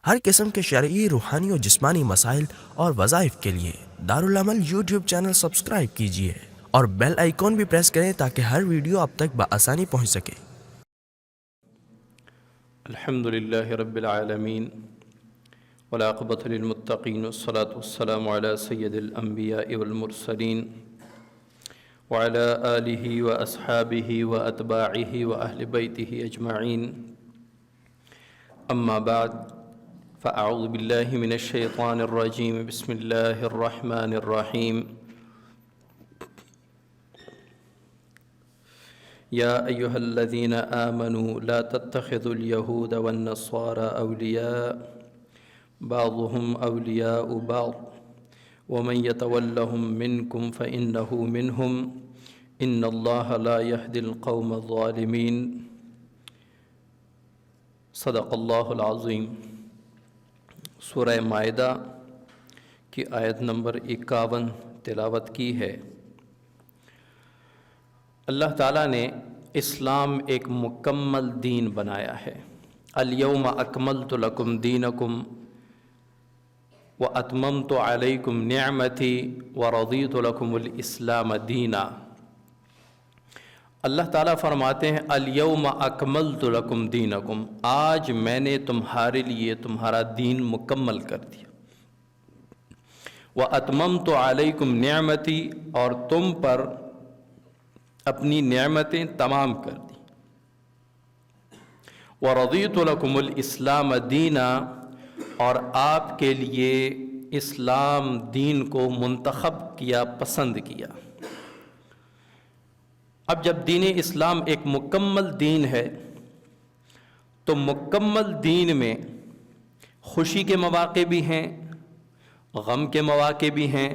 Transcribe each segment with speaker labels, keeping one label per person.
Speaker 1: ہر قسم کے شرعی، روحانی اور جسمانی مسائل اور وظائف کے لیے دارالعمل یوٹیوب چینل سبسکرائب کیجیے اور بیل آئیکن بھی پریس کریں تاکہ ہر ویڈیو آپ تک بآسانی پہنچ سکے۔
Speaker 2: الحمد للہ رب العالمین والعاقبۃ للمتقین والصلاة والسلام علی سید الانبیاء والمرسلین وعلی آلہ واصحابہ واتباعہ واہل بیتہ اجمعین، اما بعد فاعوذ باللہ من الشیطان الرجیم، بسم اللہ الرحمن الرحیم۔ یا ایہا الذین آمنوا لا تتخذوا اليہود والنصارى اولیاء بعضهم اولیاء بعض ومن يتولهم منکم فإنہ منہم ان اللہ لا یہدی القوم الظالمین۔ صدق اللہ العظیم۔ سورہ مائدہ کی آیت نمبر 51 تلاوت کی ہے۔ اللہ تعالیٰ نے اسلام ایک مکمل دین بنایا ہے۔ الیوم اکملت لکم دینکم واتممت علیکم نعمتی ورضیت لکم الاسلام دینا۔ اللہ تعالیٰ فرماتے ہیں الیوم اکملت لکم دینکم، آج میں نے تمہارے لیے تمہارا دین مکمل کر دیا۔ واتممت علیکم نعمتی، اور تم پر اپنی نعمتیں تمام کر دی۔ وَرَضِيتُ لَكُمُ الْإِسْلَامَ دِينًا، اور آپ کے لیے اسلام دین کو منتخب کیا، پسند کیا۔ اب جب دین اسلام ایک مکمل دین ہے تو مکمل دین میں خوشی کے مواقع بھی ہیں، غم کے مواقع بھی ہیں،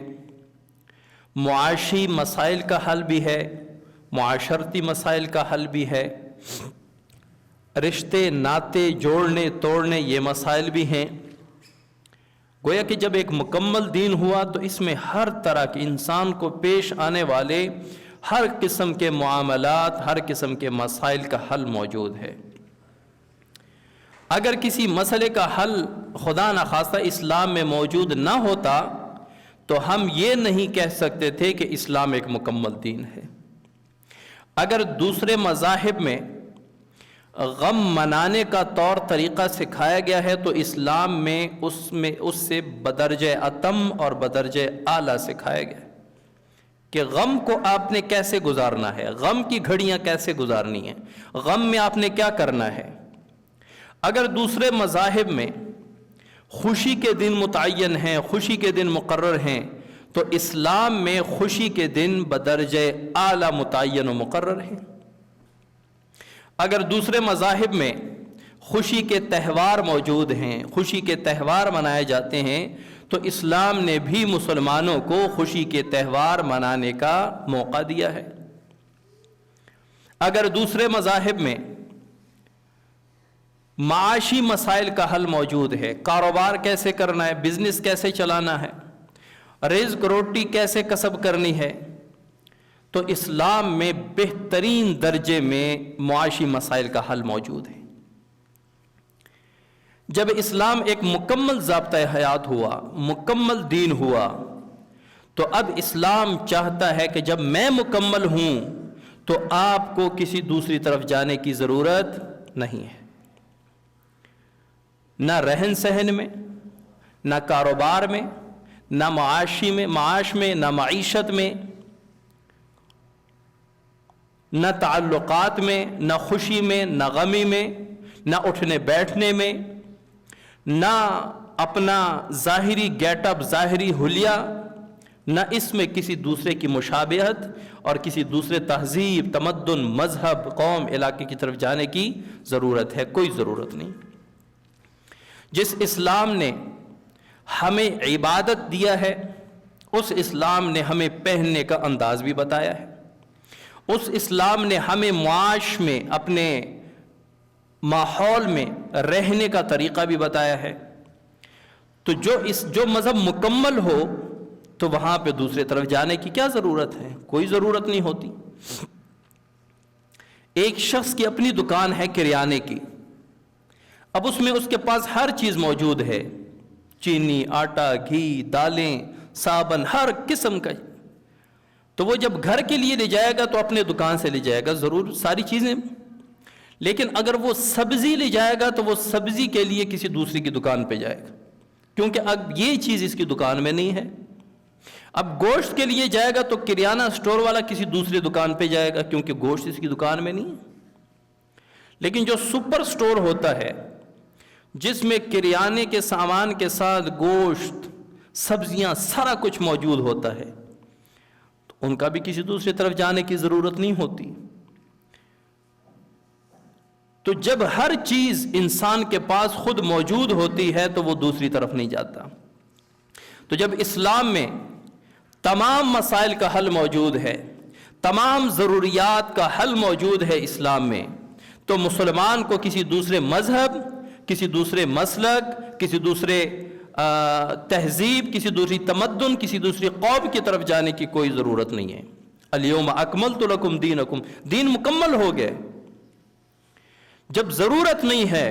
Speaker 2: معاشی مسائل کا حل بھی ہے، معاشرتی مسائل کا حل بھی ہے، رشتے ناطے جوڑنے توڑنے یہ مسائل بھی ہیں۔ گویا کہ جب ایک مکمل دین ہوا تو اس میں ہر طرح کے انسان کو پیش آنے والے ہر قسم کے معاملات، ہر قسم کے مسائل کا حل موجود ہے۔ اگر کسی مسئلے کا حل خدا نخواستہ اسلام میں موجود نہ ہوتا تو ہم یہ نہیں کہہ سکتے تھے کہ اسلام ایک مکمل دین ہے۔ اگر دوسرے مذاہب میں غم منانے کا طور طریقہ سکھایا گیا ہے تو اسلام میں اس سے بدرجہ اتم اور بدرجہ اعلیٰ سکھایا گیا ہے کہ غم کو آپ نے کیسے گزارنا ہے، غم کی گھڑیاں کیسے گزارنی ہیں، غم میں آپ نے کیا کرنا ہے۔ اگر دوسرے مذاہب میں خوشی کے دن متعین ہیں، خوشی کے دن مقرر ہیں، تو اسلام میں خوشی کے دن بدرجہ اعلیٰ متعین و مقرر ہیں۔ اگر دوسرے مذاہب میں خوشی کے تہوار موجود ہیں، خوشی کے تہوار منائے جاتے ہیں، تو اسلام نے بھی مسلمانوں کو خوشی کے تہوار منانے کا موقع دیا ہے۔ اگر دوسرے مذاہب میں معاشی مسائل کا حل موجود ہے، کاروبار کیسے کرنا ہے، بزنس کیسے چلانا ہے، رزق روٹی کیسے کسب کرنی ہے، تو اسلام میں بہترین درجے میں معاشی مسائل کا حل موجود ہے۔ جب اسلام ایک مکمل ضابطہ حیات ہوا، مکمل دین ہوا، تو اب اسلام چاہتا ہے کہ جب میں مکمل ہوں تو آپ کو کسی دوسری طرف جانے کی ضرورت نہیں ہے، نہ رہن سہن میں، نہ کاروبار میں، نہ معاش میں، نہ معیشت میں، نہ تعلقات میں، نہ خوشی میں، نہ غمی میں، نہ اٹھنے بیٹھنے میں، نہ اپنا ظاہری گیٹ اپ، ظاہری حلیہ، نہ اس میں کسی دوسرے کی مشابہت اور کسی دوسرے تہذیب، تمدن، مذہب، قوم، علاقے کی طرف جانے کی ضرورت ہے، کوئی ضرورت نہیں۔ جس اسلام نے ہمیں عبادت دیا ہے، اس اسلام نے ہمیں پہننے کا انداز بھی بتایا ہے، اس اسلام نے ہمیں معاش میں، اپنے ماحول میں رہنے کا طریقہ بھی بتایا ہے۔ تو جو مذہب مکمل ہو تو وہاں پہ دوسرے طرف جانے کی کیا ضرورت ہے، کوئی ضرورت نہیں ہوتی۔ ایک شخص کی اپنی دکان ہے کریانے کی، اب اس میں اس کے پاس ہر چیز موجود ہے، چینی، آٹا، گھی، دالیں، صابن، ہر قسم کا. تو وہ جب گھر کے لیے لے جائے گا تو اپنے دکان سے لے جائے گا ضرور ساری چیزیں، لیکن اگر وہ سبزی لے جائے گا تو وہ سبزی کے لیے کسی دوسری کی دکان پہ جائے گا، کیونکہ اب یہ چیز اس کی دکان میں نہیں ہے. اب گوشت کے لیے جائے گا تو کریانہ سٹور والا کسی دوسری دکان پہ جائے گا، کیونکہ گوشت اس کی دکان میں نہیں ہے. لیکن جو سپر سٹور ہوتا ہے جس میں کریانے کے سامان کے ساتھ گوشت، سبزیاں، سارا کچھ موجود ہوتا ہے، تو ان کا بھی کسی دوسری طرف جانے کی ضرورت نہیں ہوتی. تو جب ہر چیز انسان کے پاس خود موجود ہوتی ہے تو وہ دوسری طرف نہیں جاتا. تو جب اسلام میں تمام مسائل کا حل موجود ہے، تمام ضروریات کا حل موجود ہے اسلام میں، تو مسلمان کو کسی دوسرے مذہب، کسی دوسرے مسلک، کسی دوسرے تہذیب، کسی دوسری تمدن، کسی دوسری قوم کی طرف جانے کی کوئی ضرورت نہیں ہے. الیوم اکملت لکم دینکم، دین مکمل ہو گئے. جب ضرورت نہیں ہے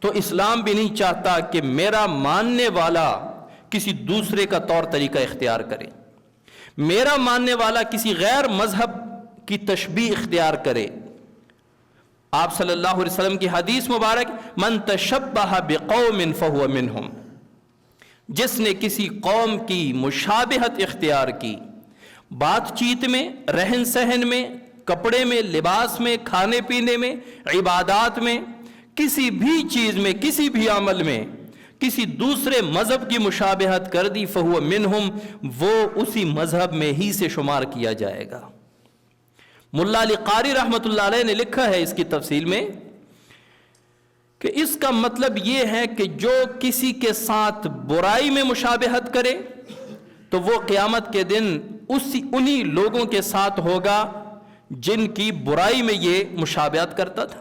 Speaker 2: تو اسلام بھی نہیں چاہتا کہ میرا ماننے والا کسی دوسرے کا طور طریقہ اختیار کرے، میرا ماننے والا کسی غیر مذہب کی تشبیہ اختیار کرے. آپ صلی اللہ علیہ وسلم کی حدیث مبارک، من تشبہ بقوم فہو منہم، جس نے کسی قوم کی مشابہت اختیار کی، بات چیت میں، رہن سہن میں، کپڑے میں، لباس میں، کھانے پینے میں، عبادات میں، کسی بھی چیز میں، کسی بھی عمل میں کسی دوسرے مذہب کی مشابہت کر دی، فہو منہم، وہ اسی مذہب میں ہی سے شمار کیا جائے گا. ملا علی قاری رحمۃ اللہ علیہ نے لکھا ہے اس کی تفصیل میں کہ اس کا مطلب یہ ہے کہ جو کسی کے ساتھ برائی میں مشابہت کرے تو وہ قیامت کے دن انہی لوگوں کے ساتھ ہوگا جن کی برائی میں یہ مشابہت کرتا تھا.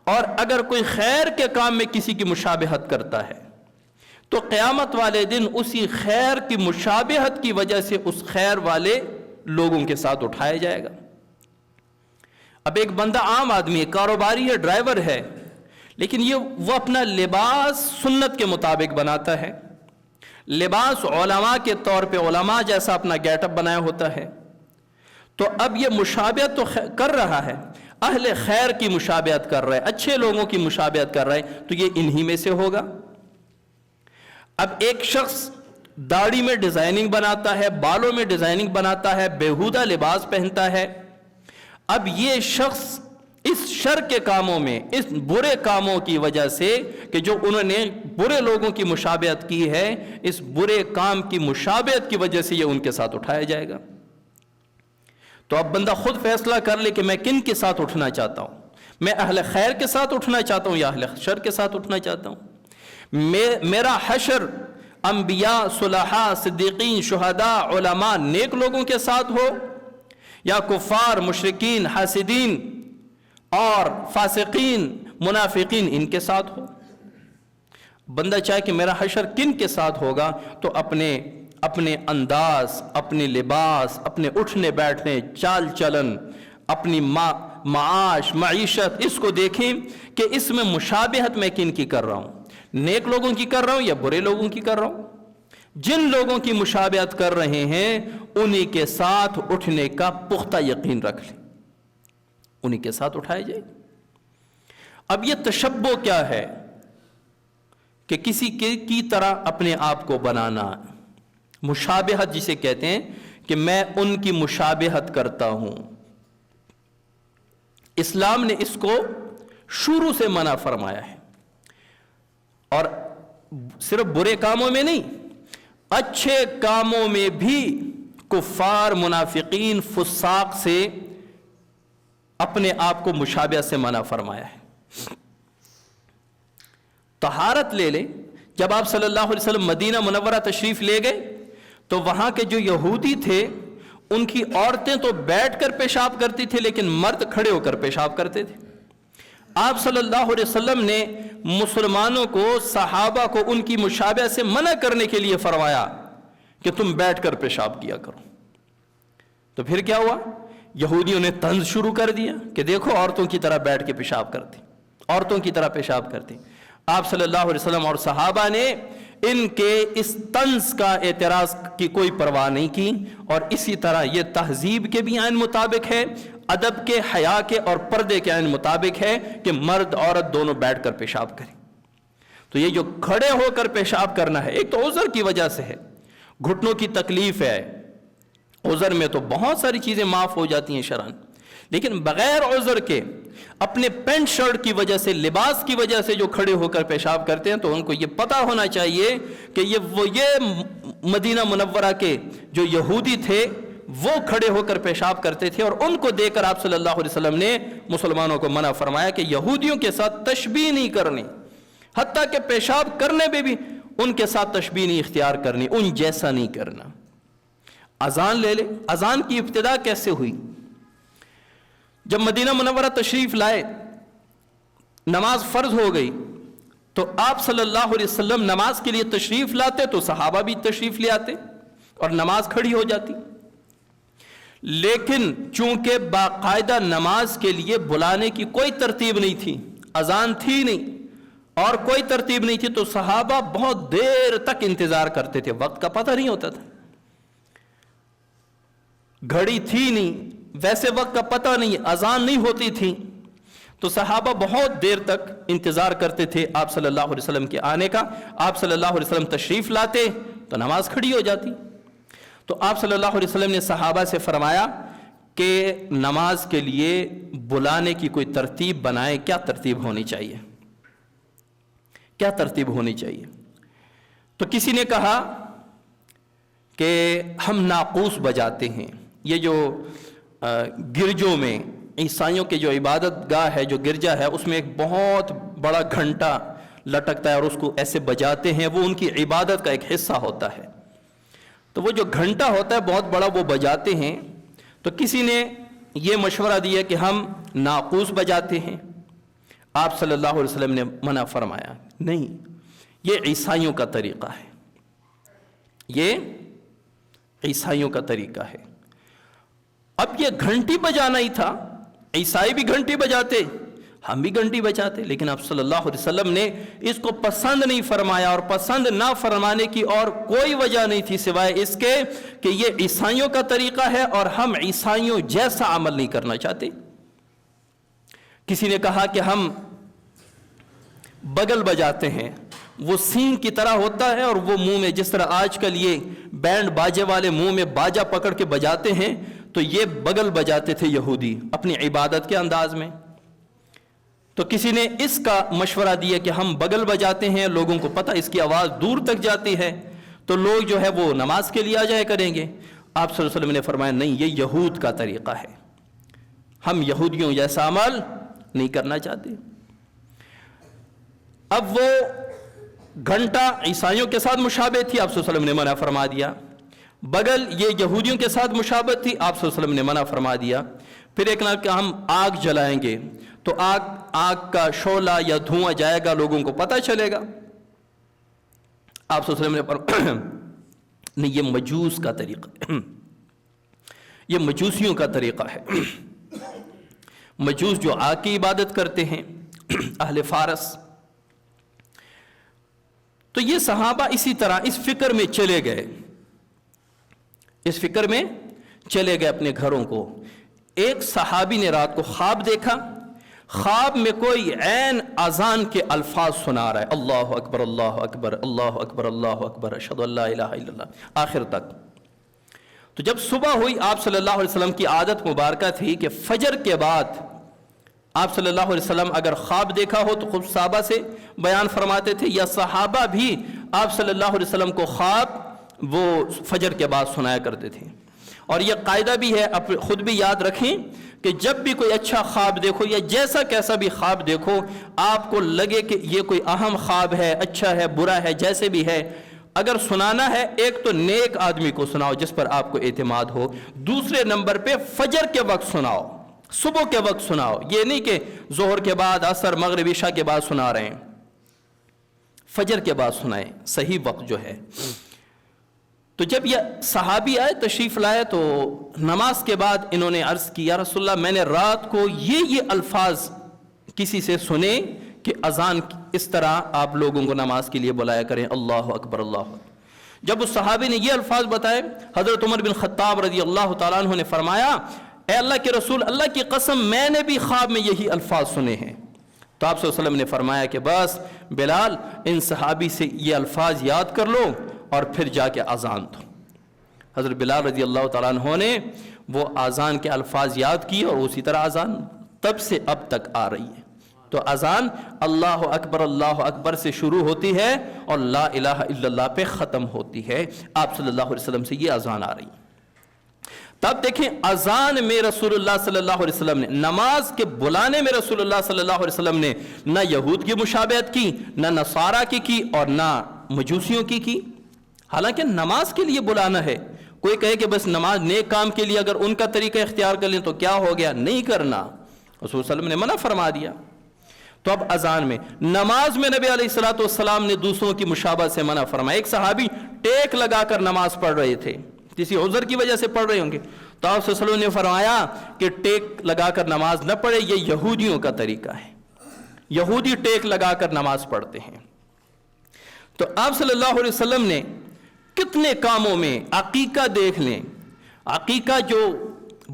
Speaker 2: اور اگر کوئی خیر کے کام میں کسی کی مشابہت کرتا ہے تو قیامت والے دن اسی خیر کی مشابہت کی وجہ سے اس خیر والے لوگوں کے ساتھ اٹھایا جائے گا. اب ایک بندہ عام آدمی ہے، کاروباری ہے، ڈرائیور ہے، لیکن وہ اپنا لباس سنت کے مطابق بناتا ہے، لباس علماء کے طور پہ علماء جیسا اپنا گیٹ اپ بنایا ہوتا ہے. تو اب یہ مشابہت تو کر رہا ہے، اہل خیر کی مشابہت کر رہا ہے، اچھے لوگوں کی مشابہت کر رہا ہے، تو یہ انہی میں سے ہوگا. اب ایک شخص داڑھی میں ڈیزائننگ بناتا ہے، بالوں میں ڈیزائننگ بناتا ہے، بیہودہ لباس پہنتا ہے. اب یہ شخص اس شر کے کاموں میں، اس برے کاموں کی وجہ سے کہ جو انہوں نے برے لوگوں کی مشابہت کی ہے، اس برے کام کی مشابہت کی وجہ سے یہ ان کے ساتھ اٹھایا جائے گا. تو اب بندہ خود فیصلہ کر لے کہ میں کن کے ساتھ اٹھنا چاہتا ہوں، میں اہل خیر کے ساتھ اٹھنا چاہتا ہوں یا اہل شر کے ساتھ اٹھنا چاہتا ہوں. میرا حشر انبیاء، صلحاء، صدیقین، شہداء، علماء، نیک لوگوں کے ساتھ ہو یا کفار، مشرکین، حاسدین اور فاسقین، منافقین ان کے ساتھ ہو. بندہ چاہے کہ میرا حشر کن کے ساتھ ہوگا تو اپنے انداز، اپنے لباس، اپنے اٹھنے بیٹھنے، چال چلن، اپنی معاش، معیشت، اس کو دیکھیں کہ اس میں مشابہت میں کن کی کر رہا ہوں، نیک لوگوں کی کر رہا ہوں یا برے لوگوں کی کر رہا ہوں. جن لوگوں کی مشابہت کر رہے ہیں انہی کے ساتھ اٹھنے کا پختہ یقین رکھ لیں، انہی کے ساتھ اٹھائے جائے. اب یہ تشبہ کیا ہے کہ کسی کی طرح اپنے آپ کو بنانا، مشابہت جسے کہتے ہیں کہ میں ان کی مشابہت کرتا ہوں. اسلام نے اس کو شروع سے منع فرمایا ہے، اور صرف برے کاموں میں نہیں، اچھے کاموں میں بھی کفار، منافقین، فساق سے اپنے آپ کو مشابہت سے منع فرمایا ہے. طہارت لے لیں، جب آپ صلی اللہ علیہ وسلم مدینہ منورہ تشریف لے گئے تو وہاں کے جو یہودی تھے ان کی عورتیں تو بیٹھ کر پیشاب کرتی تھی لیکن مرد کھڑے ہو کر پیشاب کرتے تھے. آپ صلی اللہ علیہ وسلم نے مسلمانوں کو، صحابہ کو ان کی مشابہت سے منع کرنے کے لیے فرمایا کہ تم بیٹھ کر پیشاب کیا کرو. تو پھر کیا ہوا؟ یہودیوں نے طنز شروع کر دیا کہ دیکھو عورتوں کی طرح بیٹھ کے پیشاب کرتی. عورتوں کی طرح پیشاب کرتے ہیں. آپ صلی اللہ علیہ وسلم اور صحابہ نے ان کے اس طنز کا اعتراض کی کوئی پرواہ نہیں کی، اور اسی طرح یہ تہذیب کے بھی عین مطابق ہے، ادب کے، حیا کے اور پردے کے عین مطابق ہے کہ مرد عورت دونوں بیٹھ کر پیشاب کریں. تو یہ جو کھڑے ہو کر پیشاب کرنا ہے، ایک تو عذر کی وجہ سے ہے، گھٹنوں کی تکلیف ہے، عذر میں تو بہت ساری چیزیں معاف ہو جاتی ہیں شرعاً، لیکن بغیر عذر کے اپنے پینٹ شرٹ کی وجہ سے، لباس کی وجہ سے جو کھڑے ہو کر پیشاب کرتے ہیں، تو ان کو یہ پتہ ہونا چاہیے کہ یہ مدینہ منورہ کے جو یہودی تھے وہ کھڑے ہو کر پیشاب کرتے تھے، اور ان کو دیکھ کر آپ صلی اللہ علیہ وسلم نے مسلمانوں کو منع فرمایا کہ یہودیوں کے ساتھ تشبیہ نہیں کرنی، حتیٰ کہ پیشاب کرنے میں بھی ان کے ساتھ تشبیہ نہیں اختیار کرنی، ان جیسا نہیں کرنا. اذان لے لے. اذان کی ابتدا کیسے ہوئی؟ جب مدینہ منورہ تشریف لائے، نماز فرض ہو گئی، تو آپ صلی اللہ علیہ وسلم نماز کے لیے تشریف لاتے تو صحابہ بھی تشریف لے آتے اور نماز کھڑی ہو جاتی. لیکن چونکہ باقاعدہ نماز کے لیے بلانے کی کوئی ترتیب نہیں تھی، اذان تھی نہیں اور کوئی ترتیب نہیں تھی، تو صحابہ بہت دیر تک انتظار کرتے تھے. وقت کا پتہ نہیں ہوتا تھا، گھڑی تھی نہیں، ویسے وقت کا پتہ نہیں، اذان نہیں ہوتی تھی، تو صحابہ بہت دیر تک انتظار کرتے تھے آپ صلی اللہ علیہ وسلم کے آنے کا. آپ صلی اللہ علیہ وسلم تشریف لاتے تو نماز کھڑی ہو جاتی. تو آپ صلی اللہ علیہ وسلم نے صحابہ سے فرمایا کہ نماز کے لیے بلانے کی کوئی ترتیب بنائے. کیا ترتیب ہونی چاہیے؟ کیا ترتیب ہونی چاہیے؟ تو کسی نے کہا کہ ہم ناقوس بجاتے ہیں. یہ جو گرجوں میں عیسائیوں کے جو عبادت گاہ ہے، جو گرجا ہے، اس میں ایک بہت بڑا گھنٹا لٹکتا ہے اور اس کو ایسے بجاتے ہیں، وہ ان کی عبادت کا ایک حصہ ہوتا ہے. تو وہ جو گھنٹا ہوتا ہے بہت بڑا، وہ بجاتے ہیں. تو کسی نے یہ مشورہ دیا کہ ہم ناقوس بجاتے ہیں. آپ صلی اللہ علیہ وسلم نے منع فرمایا، نہیں، یہ عیسائیوں کا طریقہ ہے، یہ عیسائیوں کا طریقہ ہے. اب یہ گھنٹی بجانا ہی تھا، عیسائی بھی گھنٹی بجاتے، ہم بھی گھنٹی بجاتے، لیکن آپ صلی اللہ علیہ وسلم نے اس کو پسند نہیں فرمایا، اور پسند نہ فرمانے کی اور کوئی وجہ نہیں تھی سوائے اس کے کہ یہ عیسائیوں کا طریقہ ہے اور ہم عیسائیوں جیسا عمل نہیں کرنا چاہتے. کسی نے کہا کہ ہم بگل بجاتے ہیں، وہ سینگ کی طرح ہوتا ہے اور وہ منہ میں، جس طرح آج کل یہ بینڈ باجے والے منہ میں باجا پکڑ کے بجاتے ہیں، تو یہ بگل بجاتے تھے یہودی اپنی عبادت کے انداز میں. تو کسی نے اس کا مشورہ دیا کہ ہم بگل بجاتے ہیں، لوگوں کو پتہ اس کی آواز دور تک جاتی ہے، تو لوگ جو ہے وہ نماز کے لیے آ جائے کریں گے. آپ صلی اللہ علیہ وسلم نے فرمایا نہیں، یہ یہود کا طریقہ ہے، ہم یہودیوں جیسا عمل نہیں کرنا چاہتے. اب وہ گھنٹا عیسائیوں کے ساتھ مشابہ تھی، آپ صلی اللہ علیہ وسلم نے منع فرما دیا. بگل یہ یہودیوں کے ساتھ مشابہت تھی، آپ صلی اللہ علیہ وسلم نے منع فرما دیا. پھر ایک نہ کہ ہم آگ جلائیں گے تو آگ کا شعلہ یا دھواں جائے گا، لوگوں کو پتہ چلے گا. آپ صلی اللہ علیہ وسلم نے نہیں، یہ مجوس کا طریقہ، یہ مجوسیوں کا طریقہ ہے. مجوس جو آگ کی عبادت کرتے ہیں، اہل فارس. تو یہ صحابہ اسی طرح اس فکر میں چلے گئے، اس فکر میں چلے گئے اپنے گھروں کو. ایک صحابی نے رات کو خواب دیکھا، خواب میں کوئی عین اذان کے الفاظ سنا رہا ہے، اللہ اکبر اللہ اکبر اللہ اکبر اللہ اکبر اشہد ان لا الہ الا اللہ، آخر تک. تو جب صبح ہوئی، آپ صلی اللہ علیہ وسلم کی عادت مبارکہ تھی کہ فجر کے بعد آپ صلی اللہ علیہ وسلم اگر خواب دیکھا ہو تو خود صحابہ سے بیان فرماتے تھے، یا صحابہ بھی آپ صلی اللہ علیہ وسلم کو خواب وہ فجر کے بعد سنایا کرتے تھے. اور یہ قاعدہ بھی ہے، آپ خود بھی یاد رکھیں کہ جب بھی کوئی اچھا خواب دیکھو یا جیسا کیسا بھی خواب دیکھو، آپ کو لگے کہ یہ کوئی اہم خواب ہے، اچھا ہے، برا ہے، جیسے بھی ہے، اگر سنانا ہے ایک تو نیک آدمی کو سناؤ جس پر آپ کو اعتماد ہو، دوسرے نمبر پہ فجر کے وقت سناؤ، صبح کے وقت سناؤ. یہ نہیں کہ ظہر کے بعد، عصر، مغرب، عشاء کے بعد سنا رہے ہیں، فجر کے بعد سنائیں، صحیح وقت جو ہے. تو جب یہ صحابی آئے، تشریف لائے، تو نماز کے بعد انہوں نے عرض کی، یا رسول اللہ، میں نے رات کو یہ الفاظ کسی سے سنے کہ اذان اس طرح آپ لوگوں کو نماز کے لیے بلایا کریں، اللہ اکبر اللہ اکبر۔ جب اس صحابی نے یہ الفاظ بتائے، حضرت عمر بن خطاب رضی اللہ تعالیٰ عنہ نے فرمایا، اے اللہ کے رسول، اللہ کی قسم میں نے بھی خواب میں یہی الفاظ سنے ہیں۔ تو آپ صلی اللہ علیہ وسلم نے فرمایا کہ بس بلال، ان صحابی سے یہ الفاظ یاد کر لو اور پھر جا کے اذان دو۔ حضرت بلال رضی اللہ تعالیٰ عنہ نے وہ اذان کے الفاظ یاد کیے اور اسی طرح اذان تب سے اب تک آ رہی ہے۔ تو اذان اللہ اکبر سے شروع ہوتی ہے اور لا الہ الا اللہ پہ ختم ہوتی ہے۔ آپ صلی اللہ علیہ وسلم سے یہ اذان آ رہی ہے۔ تب دیکھیں اذان میں رسول اللہ صلی اللہ علیہ وسلم نے، نماز کے بلانے میں رسول اللہ صلی اللہ علیہ وسلم نے نہ یہود کی مشابہت کی، نہ نصارہ کی اور نہ مجوسیوں کی۔ حالانکہ نماز کے لیے بلانا ہے، کوئی کہے کہ بس نماز نیک کام کے لیے اگر ان کا طریقہ اختیار کر لیں تو کیا ہو گیا، نہیں کرنا، رسول صلی اللہ علیہ وسلم نے منع فرما دیا۔ تو اب اذان میں، نماز میں نبی علیہ السلام نے دوسروں کی مشابہت سے منع فرمایا۔ ایک صحابی ٹیک لگا کر نماز پڑھ رہے تھے، کسی عذر کی وجہ سے پڑھ رہے ہوں گے، تو آپ صلی اللہ علیہ وسلم نے فرمایا کہ ٹیک لگا کر نماز نہ پڑھے، یہ یہودیوں کا طریقہ ہے، یہودی ٹیک لگا کر نماز پڑھتے ہیں۔ تو آپ صلی اللہ علیہ وسلم نے کتنے کاموں میں، عقیقہ دیکھ لیں، عقیقہ جو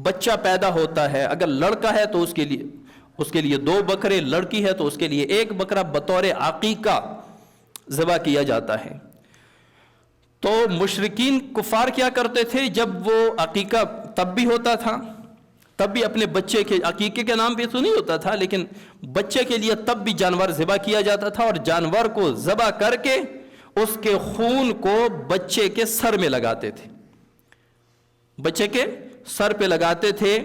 Speaker 2: بچہ پیدا ہوتا ہے، اگر لڑکا ہے تو اس کے لیے 2 بکرے، لڑکی ہے تو اس کے لیے 1 بکرا بطور عقیقہ ذبح کیا جاتا ہے۔ تو مشرکین کفار کیا کرتے تھے، جب وہ عقیقہ تب بھی ہوتا تھا، تب بھی اپنے بچے کے، عقیقے کے نام پہ تو نہیں ہوتا تھا لیکن بچے کے لیے تب بھی جانور ذبح کیا جاتا تھا، اور جانور کو ذبح کر کے اس کے خون کو بچے کے سر میں لگاتے تھے، بچے کے سر پہ لگاتے تھے،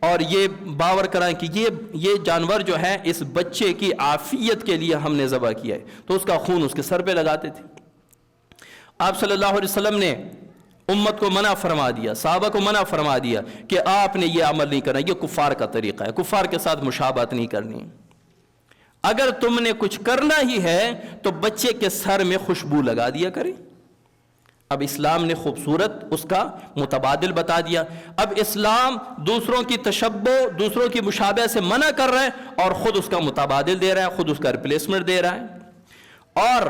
Speaker 2: اور یہ باور کرائیں کہ یہ جانور جو ہے اس بچے کی عافیت کے لیے ہم نے ذبح کیا ہے، تو اس کا خون اس کے سر پہ لگاتے تھے۔ آپ صلی اللہ علیہ وسلم نے امت کو منع فرما دیا، صحابہ کو منع فرما دیا کہ آپ نے یہ عمل نہیں کرنا، یہ کفار کا طریقہ ہے، کفار کے ساتھ مشابہت نہیں کرنی، اگر تم نے کچھ کرنا ہی ہے تو بچے کے سر میں خوشبو لگا دیا کریں۔ اب اسلام نے خوبصورت اس کا متبادل بتا دیا۔ اب اسلام دوسروں کی تشبہ، دوسروں کی مشابہ سے منع کر رہا ہے اور خود اس کا متبادل دے رہا ہے، خود اس کا ریپلیسمنٹ دے رہا ہے۔ اور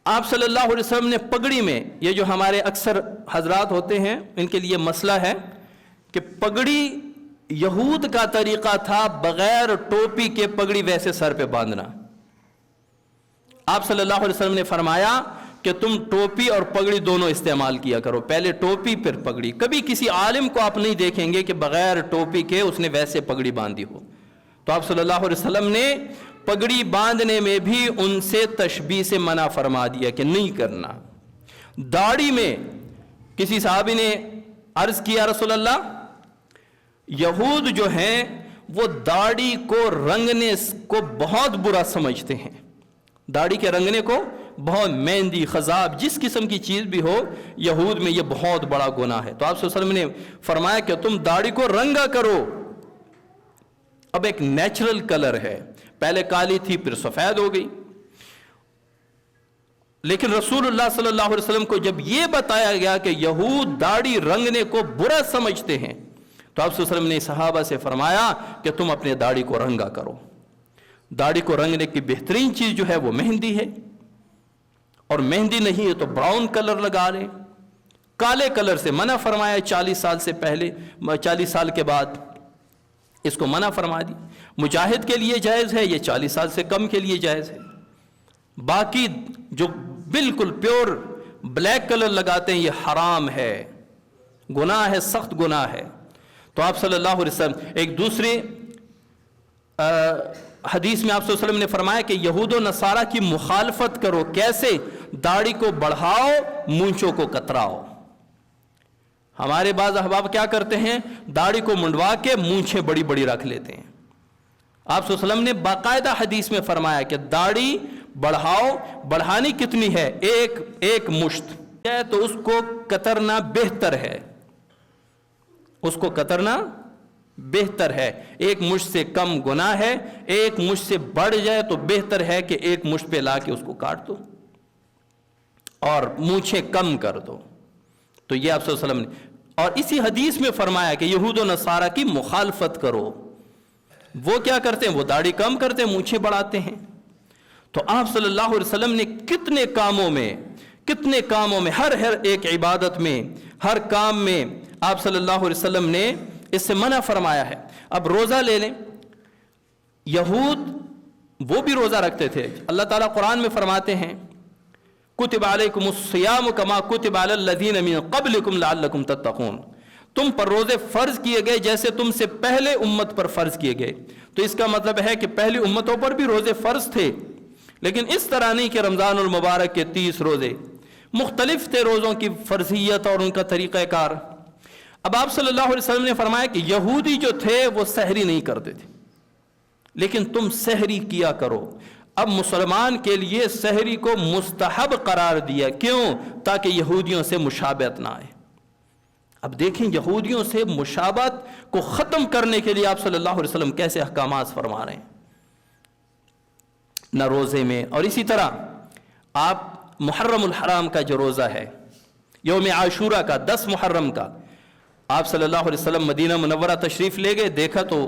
Speaker 2: آپ صلی اللہ علیہ وسلم نے پگڑی میں، یہ جو ہمارے اکثر حضرات ہوتے ہیں ان کے لیے مسئلہ ہے کہ پگڑی یہود کا طریقہ تھا بغیر ٹوپی کے پگڑی ویسے سر پہ باندھنا۔ آپ صلی اللہ علیہ وسلم نے فرمایا کہ تم ٹوپی اور پگڑی دونوں استعمال کیا کرو، پہلے ٹوپی پھر پگڑی۔ کبھی کسی عالم کو آپ نہیں دیکھیں گے کہ بغیر ٹوپی کے اس نے ویسے پگڑی باندھی ہو۔ تو آپ صلی اللہ علیہ وسلم نے پگڑی باندھنے میں بھی ان سے تشبیہ سے منع فرما دیا کہ نہیں کرنا۔ داڑھی میں کسی صحابی نے عرض کیا، رسول اللہ، یہود جو ہیں وہ داڑھی کو رنگنے کو بہت برا سمجھتے ہیں، داڑھی کے رنگنے کو بہت، مہندی، خضاب، جس قسم کی چیز بھی ہو، یہود میں یہ بہت بڑا گناہ ہے۔ تو آپ صلی اللہ علیہ وسلم نے فرمایا کہ تم داڑھی کو رنگا کرو۔ اب ایک نیچرل کلر ہے، پہلے کالی تھی پھر سفید ہو گئی، لیکن رسول اللہ صلی اللہ علیہ وسلم کو جب یہ بتایا گیا کہ یہود داڑھی رنگنے کو برا سمجھتے ہیں، تو آپ صلی اللہ علیہ وسلم نے صحابہ سے فرمایا کہ تم اپنے داڑھی کو رنگا کرو۔ داڑھی کو رنگنے کی بہترین چیز جو ہے وہ مہندی ہے، اور مہندی نہیں ہے تو براؤن کلر لگا لیں۔ کالے کلر سے منع فرمایا 40 سال سے پہلے، 40 سال کے بعد اس کو منع فرما دی۔ مجاہد کے لیے جائز ہے، یہ 40 سال سے کم کے لیے جائز ہے۔ باقی جو بالکل پیور بلیک کلر لگاتے ہیں یہ حرام ہے، گناہ ہے، سخت گناہ ہے۔ تو آپ صلی اللہ علیہ وسلم ایک دوسری حدیث میں آپ صلی اللہ علیہ وسلم نے فرمایا کہ یہود و نصارہ کی مخالفت کرو، کیسے؟ داڑھی کو بڑھاؤ، مونچھوں کو کتراؤ۔ ہمارے بعض احباب کیا کرتے ہیں، داڑھی کو منڈوا کے مونچھیں بڑی بڑی رکھ لیتے ہیں۔ آپ صلی اللہ علیہ وسلم نے باقاعدہ حدیث میں فرمایا کہ داڑھی بڑھاؤ، بڑھانی کتنی ہے؟ ایک مشت ہے تو اس کو کترنا بہتر ہے، اس کو کترنا بہتر ہے۔ ایک مشت سے کم گناہ ہے، ایک مشت سے بڑھ جائے تو بہتر ہے کہ ایک مشت پہ لا کے اس کو کاٹ دو اور مونچھیں کم کر دو۔ تو یہ آپ صلی اللہ علیہ وسلم نے، اور اسی حدیث میں فرمایا کہ یہود و نصارہ کی مخالفت کرو۔ وہ کیا کرتے ہیں؟ وہ داڑھی کم کرتے ہیں، مونچھیں بڑھاتے ہیں۔ تو آپ صلی اللہ علیہ وسلم نے کتنے کاموں میں ہر ایک عبادت میں، ہر کام میں آپ صلی اللہ علیہ وسلم نے اس سے منع فرمایا ہے۔ اب روزہ لے لیں، یہود وہ بھی روزہ رکھتے تھے۔ اللہ تعالیٰ قرآن میں فرماتے ہیں کتب علیکم الصیام کما کتب علی الذین من قبلکم لعلکم تتقون، تم پر روزے فرض کیے گئے جیسے تم سے پہلے امت پر فرض کیے گئے۔ تو اس کا مطلب ہے کہ پہلی امتوں پر بھی روزے فرض تھے، لیکن اس طرح نہیں کہ رمضان المبارک کے 30 روزے، مختلف تھے روزوں کی فرضیت اور ان کا طریقہ کار۔ اب آپ صلی اللہ علیہ وسلم نے فرمایا کہ یہودی جو تھے وہ سحری نہیں کرتے تھے، لیکن تم سحری کیا کرو۔ اب مسلمان کے لیے سحری کو مستحب قرار دیا، کیوں؟ تاکہ یہودیوں سے مشابہت نہ آئے۔ اب دیکھیں یہودیوں سے مشابہت کو ختم کرنے کے لیے آپ صلی اللہ علیہ وسلم کیسے احکامات فرما رہے ہیں، نہ روزے میں۔ اور اسی طرح آپ محرم الحرام کا جو روزہ ہے، یوم عاشورہ کا، 10 محرم کا، آپ صلی اللہ علیہ وسلم مدینہ منورہ تشریف لے گئے، دیکھا تو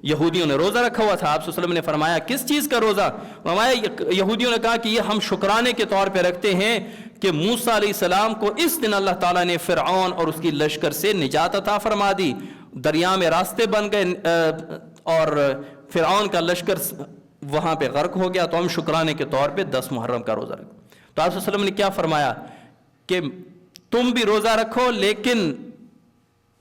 Speaker 2: یہودیوں نے روزہ رکھا ہوا تھا۔ آپ صلی اللہ علیہ وسلم نے فرمایا کس چیز کا روزہ؟ فرمایا یہودیوں نے کہا کہ یہ ہم شکرانے کے طور پہ رکھتے ہیں کہ موسیٰ علیہ السلام کو اس دن اللہ تعالیٰ نے فرعون اور اس کی لشکر سے نجات عطا فرما دی، دریا میں راستے بن گئے اور فرعون کا لشکر وہاں پہ غرق ہو گیا، تو ہم شکرانے کے طور پہ 10 محرم کا روزہ رکھتے۔ تو آپ صلی اللہ علیہ وسلم نے کیا فرمایا کہ تم بھی روزہ رکھو، لیکن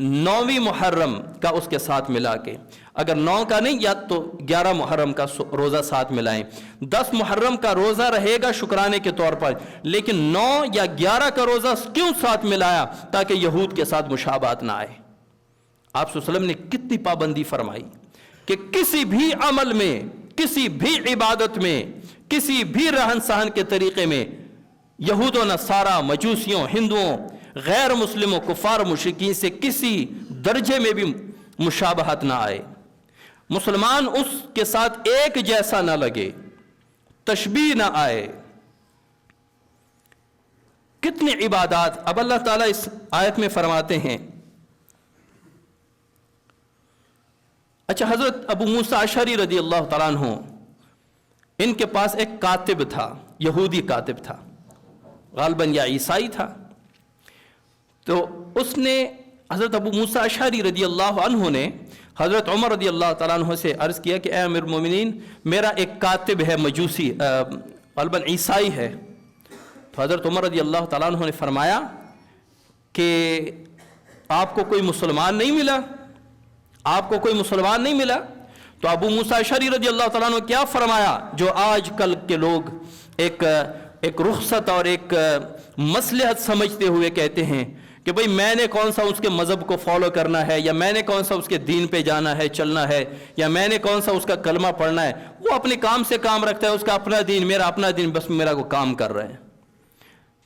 Speaker 2: 9ویں محرم کا اس کے ساتھ ملا کے، اگر 9 کا نہیں یا تو 11 محرم کا روزہ ساتھ ملائیں۔ 10 محرم کا روزہ رہے گا شکرانے کے طور پر، لیکن 9 یا 11 کا روزہ کیوں ساتھ ملایا؟ تاکہ یہود کے ساتھ مشابہت نہ آئے۔ آپ صلی اللہ علیہ وسلم نے کتنی پابندی فرمائی کہ کسی بھی عمل میں، کسی بھی عبادت میں، کسی بھی رہن سہن کے طریقے میں یہود و نصارہ، مجوسیوں، ہندوؤں، غیر مسلموں، کفار مشرکین سے کسی درجے میں بھی مشابہت نہ آئے، مسلمان اس کے ساتھ ایک جیسا نہ لگے، تشبیہ نہ آئے۔ کتنی عبادات اب اللہ تعالیٰ اس آیت میں فرماتے ہیں۔ اچھا، حضرت ابو موسیٰ اشعری رضی اللہ تعالیٰ عنہ، ان کے پاس ایک کاتب تھا، یہودی کاتب تھا، غالباً یا عیسائی تھا۔ تو اس نے حضرت ابو موسیٰ اشعری رضی اللہ عنہ نے حضرت عمر رضی اللہ تعالیٰ عنہ سے عرض کیا کہ اے امیر المومنین، میرا ایک کاتب ہے، مجوسی، غالباً عیسائی ہے۔ تو حضرت عمر رضی اللہ تعالیٰ عنہ نے فرمایا کہ آپ کو کوئی مسلمان نہیں ملا؟ آپ کو کوئی مسلمان نہیں ملا؟ تو ابو موسیٰ اشعری رضی اللہ تعالیٰ عنہ کیا فرمایا؟ جو آج کل کے لوگ ایک رخصت اور ایک مصلحت سمجھتے ہوئے کہتے ہیں کہ بھئی میں نے کون سا اس کے مذہب کو فالو کرنا ہے، یا میں نے کون سا اس کے دین پہ جانا ہے، چلنا ہے، یا میں نے کون سا اس کا کلمہ پڑھنا ہے۔ وہ اپنے کام سے کام رکھتا ہے، اس کا اپنا دین، میرا اپنا دین، بس میرا کو کام کر رہے ہیں۔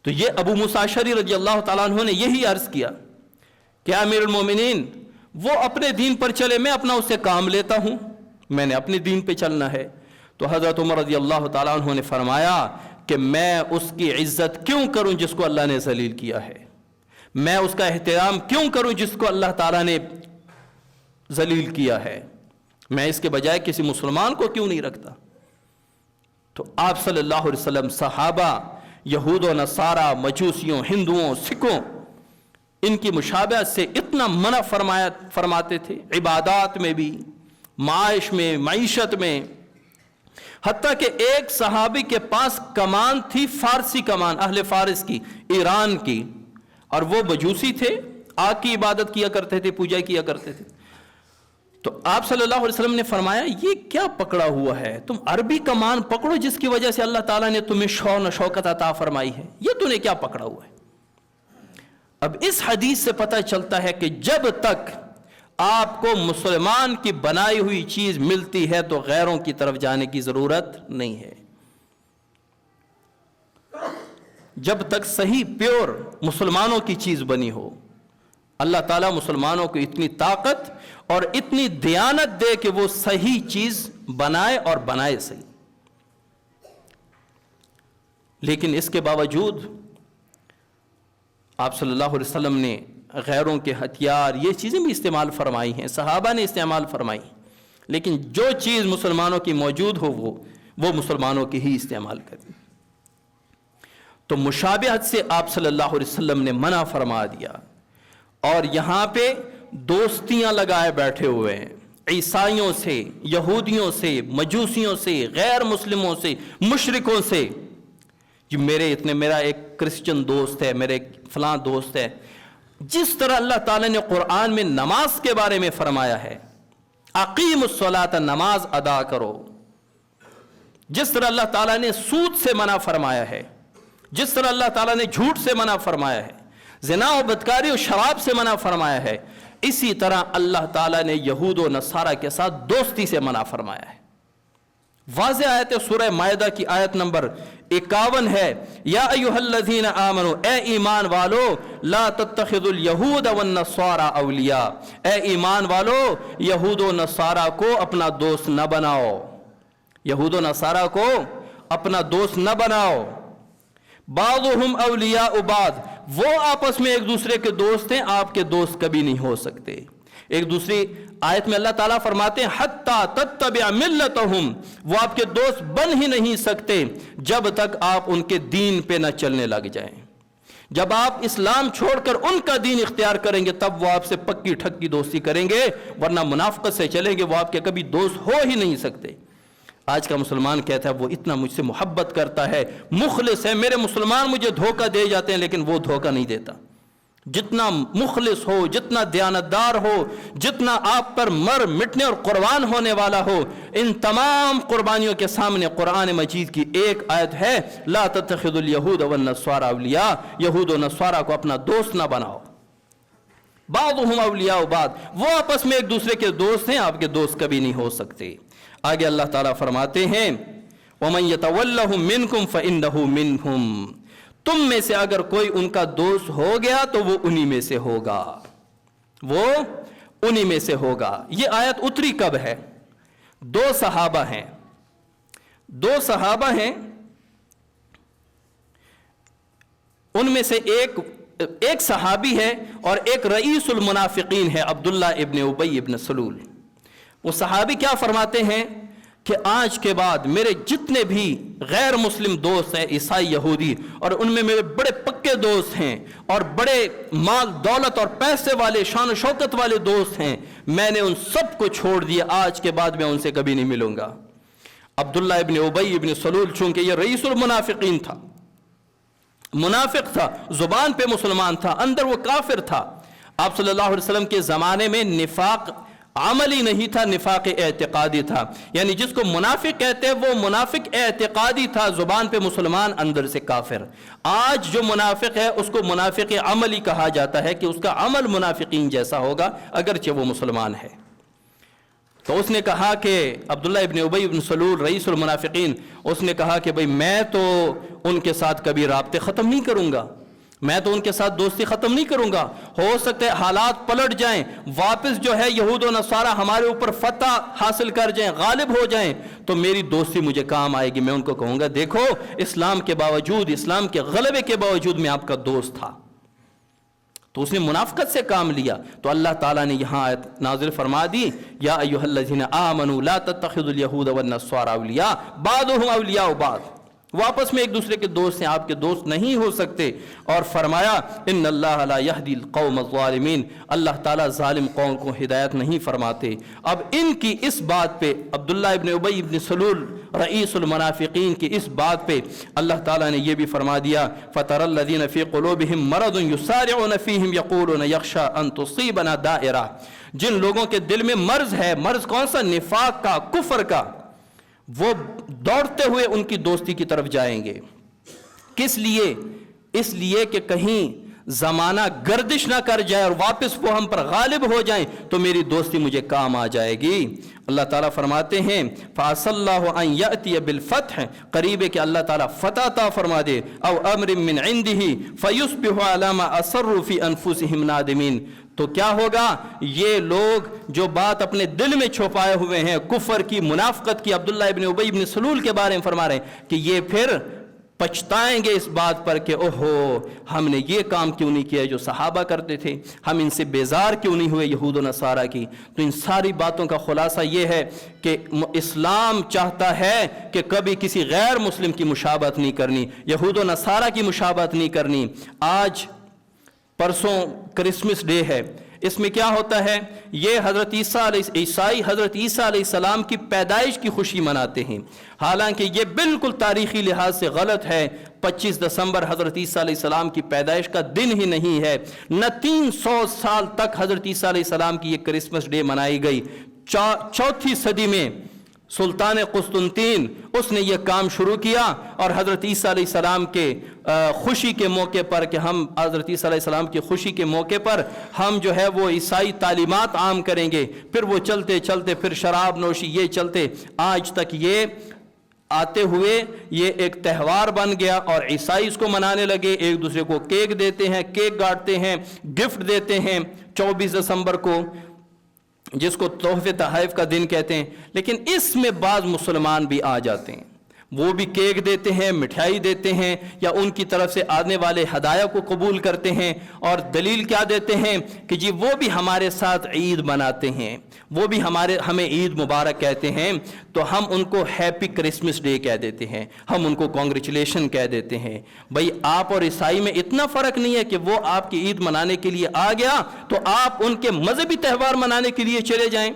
Speaker 2: تو یہ ابو موسیٰ اشعری رضی اللہ تعالیٰ عنہ نے یہی عرض کیا کہ امیر المومنین، وہ اپنے دین پر چلے، میں اپنا اس سے کام لیتا ہوں، میں نے اپنے دین پہ چلنا ہے۔ تو حضرت عمر رضی اللہ تعالیٰ عنہ نے فرمایا کہ میں اس کی عزت کیوں کروں جس کو اللہ نے ذلیل کیا ہے، میں اس کا احترام کیوں کروں جس کو اللہ تعالیٰ نے ذلیل کیا ہے، میں اس کے بجائے کسی مسلمان کو کیوں نہیں رکھتا۔ تو آپ صلی اللہ علیہ وسلم صحابہ، یہود و نصارہ، مجوسیوں، ہندوؤں، سکھوں، ان کی مشابہت سے اتنا منع فرماتے تھے، عبادات میں بھی، معاش میں، معیشت میں۔ حتیٰ کہ ایک صحابی کے پاس کمان تھی، فارسی کمان، اہل فارس کی، ایران کی، اور وہ مجوسی تھے، آگ کی عبادت کیا کرتے تھے، پوجا کیا کرتے تھے۔ تو آپ صلی اللہ علیہ وسلم نے فرمایا یہ کیا پکڑا ہوا ہے؟ تم عربی کمان پکڑو جس کی وجہ سے اللہ تعالیٰ نے تمہیں شون و شوکت عطا فرمائی ہے، یہ تو نے کیا پکڑا ہوا ہے؟ اب اس حدیث سے پتہ چلتا ہے کہ جب تک آپ کو مسلمان کی بنائی ہوئی چیز ملتی ہے تو غیروں کی طرف جانے کی ضرورت نہیں ہے۔ جب تک صحیح پیور مسلمانوں کی چیز بنی ہو، اللہ تعالیٰ مسلمانوں کو اتنی طاقت اور اتنی دیانت دے کہ وہ صحیح چیز بنائے اور بنائے صحیح۔ لیکن اس کے باوجود آپ صلی اللہ علیہ وسلم نے غیروں کے ہتھیار، یہ چیزیں بھی استعمال فرمائی ہیں، صحابہ نے استعمال فرمائی، لیکن جو چیز مسلمانوں کی موجود ہو وہ مسلمانوں کی ہی استعمال کریں. تو مشابہت سے آپ صلی اللہ علیہ وسلم نے منع فرما دیا. اور یہاں پہ دوستیاں لگائے بیٹھے ہوئے ہیں عیسائیوں سے، یہودیوں سے، مجوسیوں سے، غیر مسلموں سے، مشرکوں سے. میرا ایک کرسچن دوست ہے، میرے ایک فلاں دوست ہے. جس طرح اللہ تعالیٰ نے قرآن میں نماز کے بارے میں فرمایا ہے اقیم الصلاۃ، نماز ادا کرو، جس طرح اللہ تعالیٰ نے سود سے منع فرمایا ہے، جس طرح اللہ تعالیٰ نے جھوٹ سے منع فرمایا ہے، زنا و بدکاری و شراب سے منع فرمایا ہے، اسی طرح اللہ تعالیٰ نے یہود و نصارہ کے ساتھ دوستی سے منع فرمایا ہے. واضح آیت سورہ مائدہ کی آیت نمبر 51 ہے، یا ایھا الذین آمنوا، اے ایمان والو، لا تتخذوا الیہود والنصارى اولیاء، اے ایمان والو یہود و نصارہ کو اپنا دوست نہ بناؤ، یہود و نصارہ کو اپنا دوست نہ بناؤ. بعضهم اولیاء بعض، وہ آپس میں ایک دوسرے کے دوست ہیں، آپ کے دوست کبھی نہیں ہو سکتے. ایک دوسری آیت میں اللہ تعالیٰ فرماتے ہیں حتیٰ تتبع ملتہم، وہ آپ کے دوست بن ہی نہیں سکتے جب تک آپ ان کے دین پہ نہ چلنے لگ جائیں. جب آپ اسلام چھوڑ کر ان کا دین اختیار کریں گے تب وہ آپ سے پکی ٹھکی دوستی کریں گے، ورنہ منافقت سے چلیں گے وہ آپ کے کبھی دوست ہو ہی نہیں سکتے. آج کا مسلمان کہتا ہے وہ اتنا مجھ سے محبت کرتا ہے، مخلص ہے، میرے مسلمان مجھے دھوکہ دے جاتے ہیں، لیکن وہ دھوکہ نہیں دیتا. جتنا مخلص ہو، جتنا دیانتدار ہو، جتنا آپ پر مٹنے اور قربان ہونے والا ہو، ان تمام قربانیوں کے سامنے قرآن مجید کی ایک آیت ہے لا تتخذوا الیہود والنصارى اولیاء، یہود و نصارہ کو اپنا دوست نہ بناؤ. بعضهم اولیاء بعض، وہ آپس میں ایک دوسرے کے دوست ہیں، آپ کے دوست کبھی نہیں ہو سکتے. آگے اللہ تعالیٰ فرماتے ہیں وَمَن يَتَوَلَّهُم مِّنكُمْ فَإِنَّهُ مِنْهُمْ، تم میں سے اگر کوئی ان کا دوست ہو گیا تو وہ انہی میں سے ہوگا، وہ انہی میں سے ہوگا. یہ آیت اتری کب ہے؟ دو صحابہ ہیں، ان میں سے ایک صحابی ہے اور ایک رئیس المنافقین ہے، عبداللہ ابن ابی ابن سلول. وہ صحابی کیا فرماتے ہیں کہ آج کے بعد میرے جتنے بھی غیر مسلم دوست ہیں، عیسائی یہودی، اور ان میں میرے بڑے پکے دوست ہیں اور بڑے مال دولت اور پیسے والے شان و شوکت والے دوست ہیں، میں نے ان سب کو چھوڑ دیا، آج کے بعد میں ان سے کبھی نہیں ملوں گا. عبداللہ ابن ابی ابن سلول چونکہ یہ رئیس المنافقین تھا، منافق تھا، زبان پہ مسلمان تھا، اندر وہ کافر تھا. آپ صلی اللہ علیہ وسلم کے زمانے میں نفاق عملی نہیں تھا، نفاق اعتقادی تھا. یعنی جس کو منافق کہتے ہیں وہ منافق اعتقادی تھا، زبان پہ مسلمان اندر سے کافر. آج جو منافق ہے اس کو منافق عملی کہا جاتا ہے کہ اس کا عمل منافقین جیسا ہوگا اگرچہ وہ مسلمان ہے. تو اس نے کہا کہ عبداللہ ابن ابی ابن سلول رئیس المنافقین، اس نے کہا کہ بھئی میں تو ان کے ساتھ کبھی رابطے ختم نہیں کروں گا، میں تو ان کے ساتھ دوستی ختم نہیں کروں گا. ہو سکتا ہے حالات پلٹ جائیں، واپس جو ہے یہود و نصارہ ہمارے اوپر فتح حاصل کر جائیں، غالب ہو جائیں، تو میری دوستی مجھے کام آئے گی. میں ان کو کہوں گا دیکھو اسلام کے باوجود، اسلام کے غلبے کے باوجود میں آپ کا دوست تھا. تو اس نے منافقت سے کام لیا. تو اللہ تعالیٰ نے یہاں آیت نازل فرما دی یا ایھا الذین آمنوا لا تتخذوا الیہود والنصارى اولیاء بعضهم اولیاء بعض، وہ آپس میں ایک دوسرے کے دوست ہیں، آپ کے دوست نہیں ہو سکتے. اور فرمایا ان اللہ لا یہدی القوم الظالمین، اللہ تعالیٰ ظالم قوم کو ہدایت نہیں فرماتے. اب ان کی اس بات پہ، عبداللہ ابن ابی ابن سلول رئیس المنافقین کی اس بات پہ اللہ تعالیٰ نے یہ بھی فرما دیا فَتَرَى الَّذِينَ فِي قُلُوبِهِم مَّرَضٌ يُسَارِعُونَ فِيهِمْ يَقُولُونَ يَخْشَىٰ أَن تُصِيبَنَا دَائِرَةٌ، جن لوگوں کے دل میں مرض ہے، مرض کون سا؟ نفاق کا، کفر کا، وہ دوڑتے ہوئے ان کی دوستی کی طرف جائیں گے. کس لیے؟ اس لیے کہ کہیں زمانہ گردش نہ کر جائے اور واپس وہ ہم پر غالب ہو جائیں تو میری دوستی مجھے کام آ جائے گی. اللہ تعالیٰ فرماتے ہیں فَعَسَى اللَّهُ أَن يَأْتِيَ بِالْفَتْحِ، قریب ہے کہ اللہ تعالیٰ فتح عطا فرما دے، او امر من عنده فَيُصْبِحُ عَلَى مَا أَصَرُّوا فِي أَنفُسِهِمْ نَادِمِينَ. تو کیا ہوگا؟ یہ لوگ جو بات اپنے دل میں چھپائے ہوئے ہیں، کفر کی، منافقت کی، عبداللہ ابن ابی ابن سلول کے بارے میں فرما رہے ہیں کہ یہ پھر پچھتائیں گے اس بات پر کہ اوہو ہم نے یہ کام کیوں نہیں کیا جو صحابہ کرتے تھے، ہم ان سے بیزار کیوں نہیں ہوئے یہود و نصارہ کی۔ تو ان ساری باتوں کا خلاصہ یہ ہے کہ اسلام چاہتا ہے کہ کبھی کسی غیر مسلم کی مشابہت نہیں کرنی، یہود و نصارہ کی مشابہت نہیں کرنی۔ آج پرسوں کرسمس ڈے ہے، اس میں کیا ہوتا ہے، یہ عیسائی حضرت عیسیٰ علیہ السلام کی پیدائش کی خوشی مناتے ہیں، حالانکہ یہ بالکل تاریخی لحاظ سے غلط ہے۔ 25 دسمبر حضرت عیسیٰ علیہ السلام کی پیدائش کا دن ہی نہیں ہے، نہ 300 سال تک حضرت عیسیٰ علیہ السلام کی یہ کرسمس ڈے منائی گئی۔ 4 صدی میں سلطان قسطنطین اس نے یہ کام شروع کیا، اور حضرت عیسیٰ علیہ السلام کے خوشی کے موقع پر کہ ہم حضرت عیسیٰ علیہ السلام کی خوشی کے موقع پر ہم جو ہے وہ عیسائی تعلیمات عام کریں گے، پھر وہ چلتے چلتے پھر شراب نوشی یہ چلتے آج تک یہ آتے ہوئے یہ ایک تہوار بن گیا، اور عیسائی اس کو منانے لگے، ایک دوسرے کو کیک دیتے ہیں، کیک کاٹتے ہیں، گفٹ دیتے ہیں 24 دسمبر کو، جس کو تحفے تحائف کا دن کہتے ہیں۔ لیکن اس میں بعض مسلمان بھی آ جاتے ہیں، وہ بھی کیک دیتے ہیں، مٹھائی دیتے ہیں، یا ان کی طرف سے آنے والے ہدایہ کو قبول کرتے ہیں، اور دلیل کیا دیتے ہیں کہ جی وہ بھی ہمارے ساتھ عید مناتے ہیں، وہ بھی ہمیں عید مبارک کہتے ہیں، تو ہم ان کو ہیپی کرسمس ڈے کہہ دیتے ہیں، ہم ان کو کانگریچولیشن کہہ دیتے ہیں۔ بھئی آپ اور عیسائی میں اتنا فرق نہیں ہے کہ وہ آپ کی عید منانے کے لیے آ گیا تو آپ ان کے مذہبی تہوار منانے کے لیے چلے جائیں،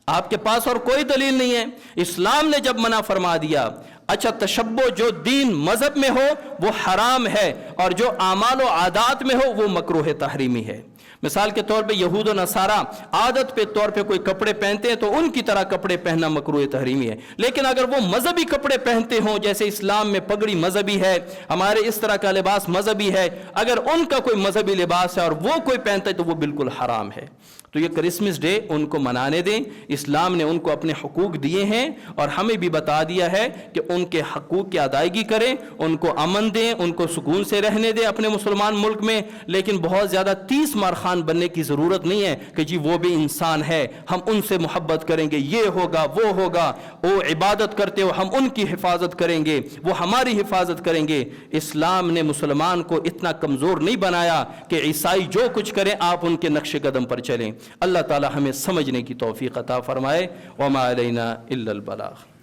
Speaker 2: آپ کے پاس اور کوئی دلیل نہیں ہے۔ اسلام نے جب منع فرما دیا، اچھا تشبہ جو دین مذہب میں ہو وہ حرام ہے، اور جو اعمال و عادات میں ہو وہ مکروہ تحریمی ہے۔ مثال کے طور پہ یہود و نصارہ عادت پہ طور پہ کوئی کپڑے پہنتے ہیں تو ان کی طرح کپڑے پہننا مکروہ تحریمی ہے، لیکن اگر وہ مذہبی کپڑے پہنتے ہوں، جیسے اسلام میں پگڑی مذہبی ہے، ہمارے اس طرح کا لباس مذہبی ہے، اگر ان کا کوئی مذہبی لباس ہے اور وہ کوئی پہنتا ہے تو وہ بالکل حرام ہے۔ تو یہ کرسمس ڈے ان کو منانے دیں، اسلام نے ان کو اپنے حقوق دیے ہیں، اور ہمیں بھی بتا دیا ہے کہ ان کے حقوق کی ادائیگی کریں، ان کو امن دیں، ان کو سکون سے رہنے دیں اپنے مسلمان ملک میں، لیکن بہت زیادہ 30 مارخان بننے کی ضرورت نہیں ہے کہ جی وہ بھی انسان ہے، ہم ان سے محبت کریں گے، یہ ہوگا وہ ہوگا، وہ عبادت کرتے ہو ہم ان کی حفاظت کریں گے، وہ ہماری حفاظت کریں گے۔ اسلام نے مسلمان کو اتنا کمزور نہیں بنایا کہ عیسائی جو کچھ کریں آپ ان کے نقش قدم پر چلیں۔ اللہ تعالی ہمیں سمجھنے کی توفیق عطا فرمائے۔ وما علینا الا البلاغ۔